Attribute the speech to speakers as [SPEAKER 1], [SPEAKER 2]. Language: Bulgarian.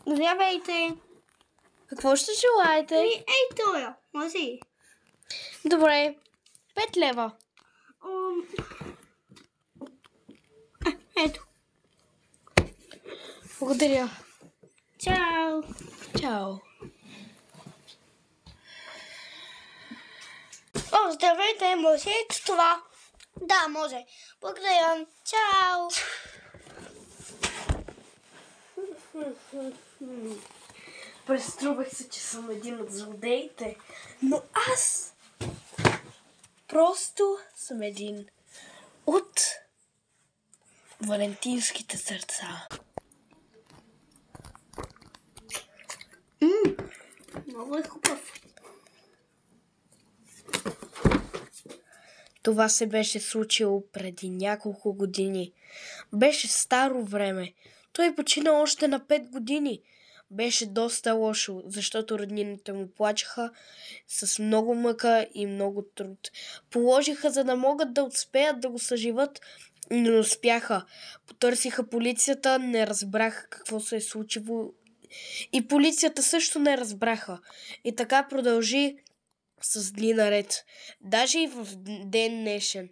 [SPEAKER 1] Здравейте!
[SPEAKER 2] Какво ще желаете?
[SPEAKER 1] Ей, тоя, може ли?
[SPEAKER 2] Добре, 5 лева.
[SPEAKER 1] Ето.
[SPEAKER 2] Благодаря.
[SPEAKER 1] Чао!
[SPEAKER 2] Чао.
[SPEAKER 1] Здравейте, може ли това? Да, може. Благодаря. Чао!
[SPEAKER 2] Преструвах се, че съм един от злодеите, но аз просто съм един от валентинските сърца.
[SPEAKER 1] Много е хубав.
[SPEAKER 2] Това се беше случило преди няколко години. Беше старо време. Той почина още на 5 години. Беше доста лошо, защото роднините му плачеха с много мъка и много труд. Положиха, за да могат да успеят да го съживат, но не успяха. Потърсиха полицията, не разбраха какво се е случило и полицията също не разбраха. И така продължи с дни наред. Даже и в ден днешен.